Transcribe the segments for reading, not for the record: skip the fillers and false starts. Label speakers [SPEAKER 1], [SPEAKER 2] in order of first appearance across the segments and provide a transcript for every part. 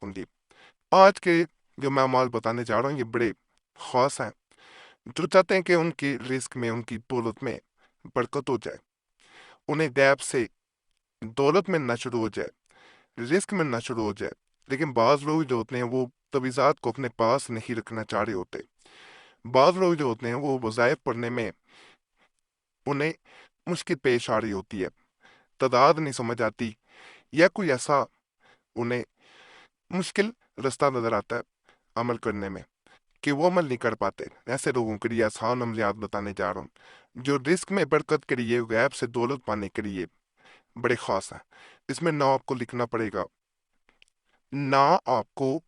[SPEAKER 1] کنندی۔ آج کے جو میں اعمال بتانے جا رہا ہوں یہ بڑے خاص ہیں، جو چاہتے ہیں کہ ان کی رزق میں، ان کی دولت میں برکت ہو جائے، انہیں غیب سے دولت ملنا شروع ہو جائے، رزق ملنا شروع ہو جائے۔ لیکن بعض لوگ جو ہوتے ہیں وہ تویزات کو اپنے پاس نہیں رکھنا چاہ رہے ہوتے۔ بعض لوگ جو ہوتے ہیں وہ وظائف پڑھنے میں انہیں مشکل پیش آ رہی ہوتی ہے، تعداد نہیں سمجھ آتی، یا کوئی ایسا انہیں مشکل رستہ نظر آتا ہے عمل کرنے میں کہ وہ عمل نہیں کر پاتے۔ ایسے لوگوں کے لیے آسان عملیات بتانے جا رہا ہوں جو رزق میں برکت کے لیے، غیب سے دولت پانے کے لیے بڑے خاص ہیں۔ اس میں نہ آپ کو لکھنا پڑے گا، نہ آپ کو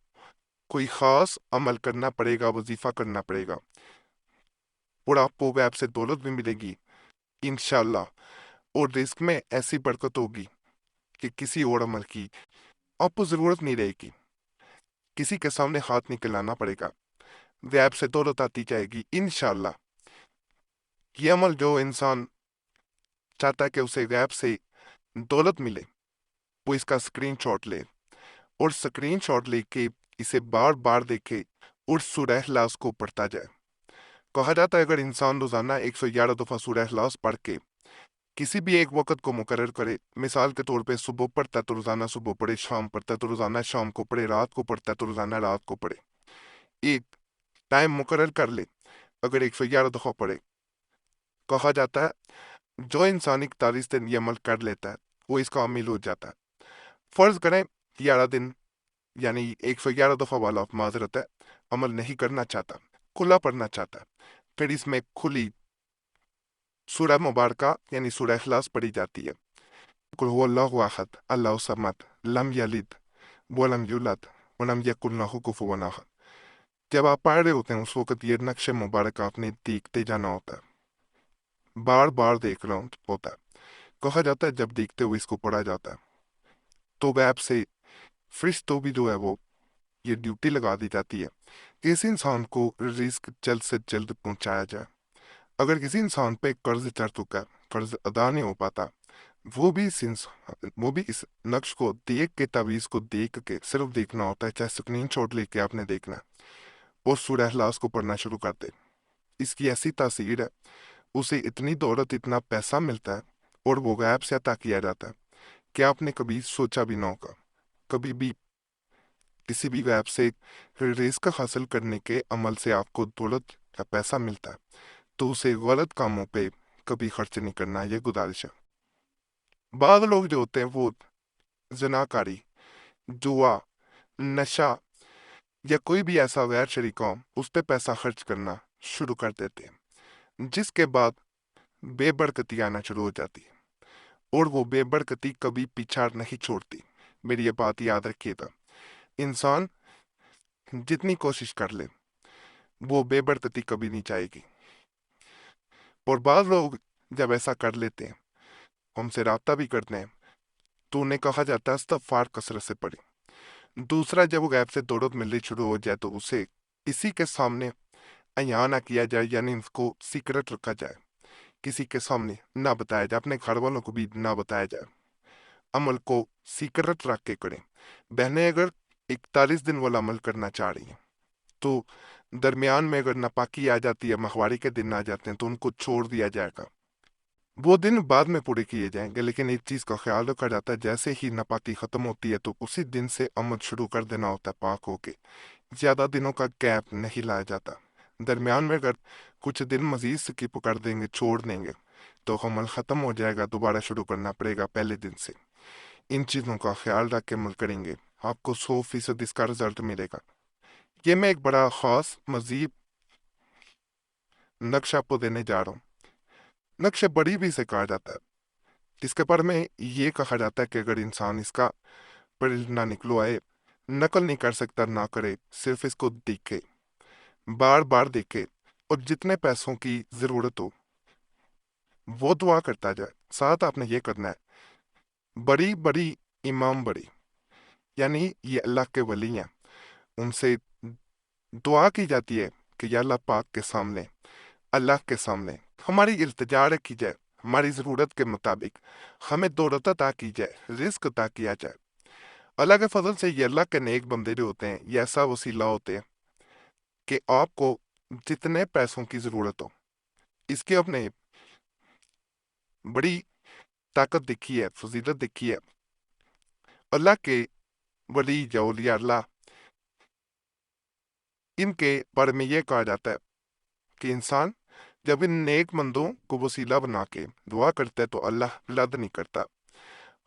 [SPEAKER 1] کوئی خاص عمل کرنا پڑے گا، وظیفہ کرنا پڑے گا، اور آپ کو غیب سے دولت بھی ملے گی انشاءاللہ، اور رزق میں ایسی برکت ہوگی کہ کسی اور عمل کی آپ کو ضرورت نہیں رہے گی، کسی کے سامنے ہاتھ نہیں کھلانا پڑے گا، غیب سے دولت آتی جائے گی انشاءاللہ۔ یہ عمل جو انسان چاہتا ہے کہ اسے غیب سے دولت ملے، وہ اس کا سکرین شاٹ لے، اور سکرین شاٹ لے کے اسے بار بار دیکھے اور سورہ اخلاص کو پڑھتا جائے۔ کہا جاتا ہے اگر انسان روزانہ 111 دفعہ سورہ اخلاص پڑھ کے کسی بھی ایک وقت کو مقرر کرے، مثال کے طور پہ صبح پڑھتا ہے تو روزانہ صبح پڑھے، شام پڑھتا ہے تو روزانہ شام کو پڑھے، رات کو پڑھتا ہے تو روزانہ رات کو پڑھے، ایک ٹائم مقرر کر لے، اگر 111 دفعہ پڑھے، کہا جاتا ہے جو انسان 41 دن یہ عمل کر لیتا ہے وہ اس کا عامل ہو جاتا ہے۔ فرض کریں 11 دن یعنی 111 دفعہ والا معذرت ہے عمل نہیں کرنا چاہتا، کھلا پڑھنا چاہتا ہے، پھر اس میں کھلی سورہ مبارکہ یعنی سورہ اخلاص پڑھی جاتی ہے۔ قل هو اللہ احد اللہ الصمد لم یلد ولم یولد ولم یکن لہ کفوا احد۔ جب آپ پڑھ رہے ہوتے ہیں اس وقت یہ نقش مبارک آپ نے دیکھتے جانا ہوتا ہے، بار بار دیکھ رہا ہوتا ہے۔ کہا جاتا ہے جب دیکھتے ہوئے اس کو پڑھا جاتا ہے تو غیب سے فرشتوں بھی جو ہے وہ یہ ڈیوٹی لگا دی جاتی ہے کہ اس انسان کو رزق جلد سے جلد پہنچایا جائے۔ اگر کسی انسان پہ قرض چڑھ چکا ہے، قرض ادا نہیں ہو پاتا، وہ بھی اس نقش کو دیکھ کے، تعویذ کو دیکھ کے صرف دیکھنا ہوتا ہے، چاہے سکرین شاٹ لے کے آپ نے دیکھنا ہے، اور سورہ اخلاص کو پڑھنا شروع کر دے۔ اس کی ایسی تاثیر ہے، اسے اتنی دولت، اتنا پیسہ ملتا ہے، اور وہ غیب سے عطا کیا جاتا ہے کہ آپ نے کبھی سوچا بھی نہ ہوگا۔ کبھی بھی کسی بھی غیب سے رزق حاصل کرنے کے عمل سے آپ کو دولت یا پیسہ ملتا ہے تو اسے غلط کاموں پہ کبھی خرچ نہیں کرنا، یہ گزارش ہے۔ بعض لوگ جو ہوتے ہیں وہ زناکاری، جوا، نشہ یا کوئی بھی ایسا غیر شرعی کام اس پہ پیسہ خرچ کرنا شروع کر دیتے ہیں، جس کے بعد بے برکتی آنا شروع ہو جاتی ہے، اور وہ بے برکتی کبھی پیچھا نہیں چھوڑتی۔ میری یہ بات یاد رکھیے گا، انسان جتنی کوشش کر لے وہ بے برکتی کبھی نہیں جائے گی۔ اور بعض لوگ جب ایسا کر لیتے ہیں، ہم سے رابطہ بھی کرتے ہیں تو انہیں کہا جاتا ہے استغفار کثرت سے پڑھیں۔ دوسرا، جب وہ غیب سے دولت ملنی شروع ہو جائے تو اسے کسی کے سامنے عیاں نہ کیا جائے، یعنی اس کو سیکرٹ رکھا جائے، کسی کے سامنے نہ بتایا جائے، اپنے گھر والوں کو بھی نہ بتایا جائے، عمل کو سیکرٹ رکھ کے کریں۔ بہنیں اگر 41 دن والا عمل کرنا چاہ رہی ہیں تو درمیان میں اگر ناپاکی آ جاتی ہے، ماہواری کے دن آ جاتے ہیں تو ان کو چھوڑ دیا جائے گا، وہ دن بعد میں پورے کیے جائیں گے۔ لیکن ایک چیز کا خیال رکھا جاتا ہے، جیسے ہی ناپاکی ختم ہوتی ہے تو اسی دن سے عمل شروع کر دینا ہوتا ہے پاک ہو کے، زیادہ دنوں کا گیپ نہیں لایا جاتا۔ درمیان میں اگر کچھ دن مزید سکپ کر دیں گے، چھوڑ دیں گے، تو عمل ختم ہو جائے گا، دوبارہ شروع کرنا پڑے گا پہلے دن سے۔ ان چیزوں کا خیال رکھ کے عمل کریں گے، آپ کو 100% اس کا رزلٹ ملے گا۔ یہ میں ایک بڑا خاص مزید نقش آپ کو دینے جا رہا ہوں۔ نقش بڑی بھی سے کہا جاتا ہے، جس کے بارے میں یہ کہا جاتا ہے کہ اگر انسان اس کا نہ نکلوائے، نقل نہیں کر سکتا، نہ کرے، صرف اس کو دیکھے، بار بار دیکھے، اور جتنے پیسوں کی ضرورت ہو وہ دعا کرتا جائے۔ ساتھ آپ نے یہ کرنا ہے، بڑی بڑی امام بڑی یعنی یہ اللہ کے ولی ہیں، ان سے دعا کی جاتی ہے کہ یا اللہ پاک کے سامنے، اللہ کے سامنے ہماری التجا رکھی جائے، ہماری ضرورت کے مطابق ہمیں دولت عطا کی جائے، رزق عطا کیا جائے۔ اللہ کے فضل سے یہ اللہ کے نیک بندے جو ہوتے ہیں یہ ایسا وسیلہ ہوتے ہیں کہ آپ کو جتنے پیسوں کی ضرورت ہو، اس کی اپنے بڑی طاقت دکھی ہے، فضیلت دکھی ہے۔ اللہ کے ولی یا اولیاء اللہ، ان کے بارے میں یہ کہا جاتا ہے کہ انسان جب ان نیک مندوں کو وسیلہ بنا کے دعا کرتا ہے تو اللہ رد نہیں کرتا۔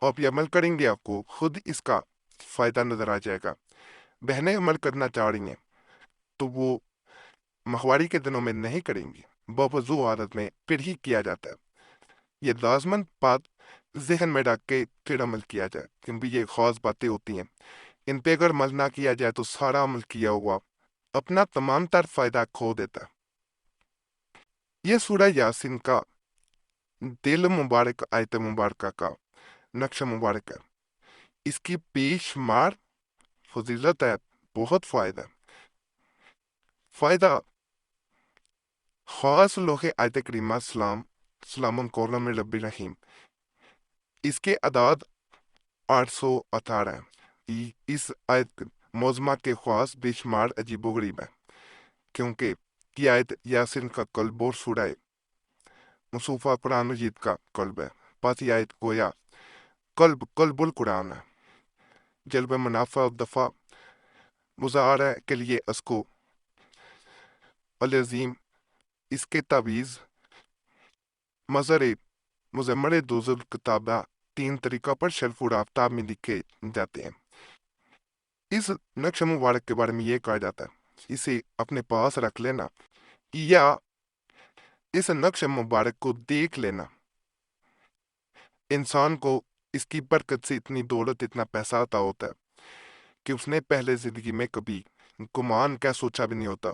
[SPEAKER 1] آپ یہ عمل کریں گے آپ کو خود اس کا فائدہ نظر آ جائے گا۔ بہنیں عمل کرنا چاہ رہی ہیں تو وہ ماہواری کے دنوں میں نہیں کریں گی، بوضو عادت میں پھر ہی کیا جاتا ہے۔ یہ لازمن بات ذہن میں رکھ کے پھر عمل کیا جائے، کیونکہ یہ خاص باتیں ہوتی ہیں، ان پہ اگر عمل نہ کیا جائے تو سارا عمل کیا ہوا اپنا تمام تر فائدہ کھو دیتا ہے۔ یہ سورہ یاسین کا دل مبارک آیت مبارکہ کا نقش مبارک ہے، اس کی بے شمار فضیلت ہے، بہت فائدہ فائدہ خاص لوح آیت کریمہ سلام قولم من رب رحیم، اس کے اعداد 818 ہیں۔ اس آیت موزمہ کے خاص بے شمار عجیب و غریب ہے، کیونکہ یہ آیت یاسین کا قلب اور سورہ مصوفہ قرآن مجید کا قلب ہے، پس یہ آیت گویا قلب القرآن ہے۔ جلب منافع و دفع مظاہرہ کے لیے اس کو العظیم، اس کے تعویذ مظہر مزمر دوزل کتابہ 3 طریقہ پر شرف و آفتاب میں لکھے جاتے ہیں۔ اس نقش مبارک کے بارے میں یہ کہا جاتا ہے اسے اپنے پاس رکھ لینا یا اس نقش مبارک کو دیکھ لینا، انسان کو اس کی برکت سے اتنی دولت، اتنا پیسہ عطا ہوتا ہے کہ اس نے پہلے زندگی میں کبھی گمان کیا سوچا بھی نہیں ہوتا،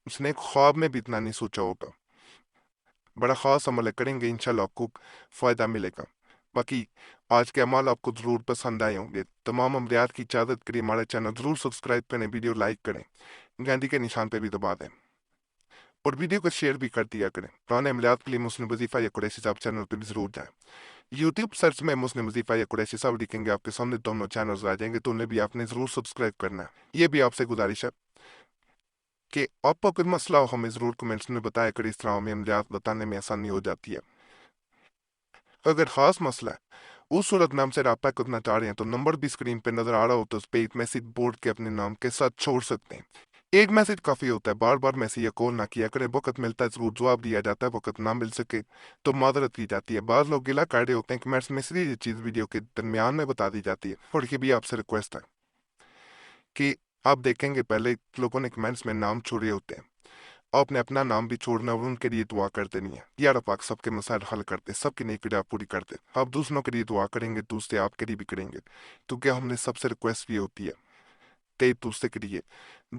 [SPEAKER 1] اس نے خواب میں بھی اتنا نہیں سوچا ہوگا۔ بڑا خاص عمل کریں گے، انشاءاللہ آپ کو فائدہ ملے گا۔ باقی آج کے اعمال آپ کو ضرور پسند آئے ہوں گے۔ تمام عملیات کی اجازت کے لیے ہمارے چینل ضرور سبسکرائب کریں، ویڈیو لائک کریں، گھنٹی کے نشان پہ بھی دبا دیں اور ویڈیو کو شیئر بھی کر دیا کریں۔ پرانے عملیات کے لیے مسلم وظیفہ یا قریشی صاحب چینل پہ بھی ضرور جائیں۔ یوٹیوب سرچ میں مسلم وظیفہ یا قریشی صاحب لکھیں گے، آپ کے سامنے دونوں چینلز آ جائیں گے، تو انہیں بھی آپ نے ضرور سبسکرائب کرنا ہے۔ یہ بھی آپ سے گزارش ہے کہ آپ کو کوئی مسئلہ ہو ہمیں ضرور کمنٹس میں بتایا کریں، اس طرح ہمیں عملیات بتانے میں آسانی ہو جاتی ہے۔ اگر خاص مسئلہ ہے اس صورت میں ہم سے رابطہ کرنا چاہ رہے ہیں تو نمبر بھی اسکرین پہ نظر آ رہا ہوتا ہے، اس پہ ایک میسج بورڈ کے اپنے نام کے ساتھ چھوڑ سکتے ہیں۔ ایک میسج کافی ہوتا ہے، بار بار میسج یا کال نہ کیا کریں، وقت ملتا ہے ضرور جواب دیا جاتا ہے، وقت نہ مل سکے تو معذرت کی جاتی ہے۔ بعض لوگ گلا کر رہے ہوتے ہیں کہ میسج میں صرف یہ چیز ویڈیو کے درمیان میں بتا دی جاتی ہے، اور یہ بھی آپ سے ریکویسٹ ہے کہ آپ دیکھیں گے پہلے لوگوں نے کمنٹس میں نام چھوڑے ہوتے ہیں، آپ نے اپنا نام بھی چھوڑنا اور ان کے لیے دعا کر دینی ہے۔ یا رب پاک سب کے مسائل حل کرتے، سب کی نیکی آپ پوری کرتے، آپ دوسروں کے لیے دعا کریں گے، دوسرے آپ کے لیے بھی کریں گے، تو کیا ہم نے سب سے ریکویسٹ بھی ہوتی ہے کہ دوسرے کے لیے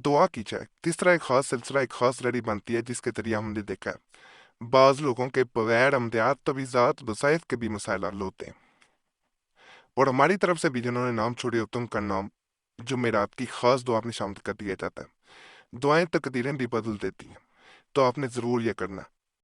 [SPEAKER 1] دعا کی جائے۔ اس طرح ایک خاص سلسلہ، ایک خاص لڑی بنتی ہے جس کے ذریعے ہم نے دیکھا ہے بعض لوگوں کے بغیر عملیات، تویزات، وظائف کے بھی مسائل حل ہوتے ہیں، اور ہماری طرف سے بھی جنہوں نے نام چھوڑے ہوتے ہیں ان کا نام جمعرات کی خاص دعا میں شامل کر دیا جاتا ہے۔ دعائیں تقدیریں بھی بدل دیتی ہیں، تو آپ نے ضرور یہ کرنا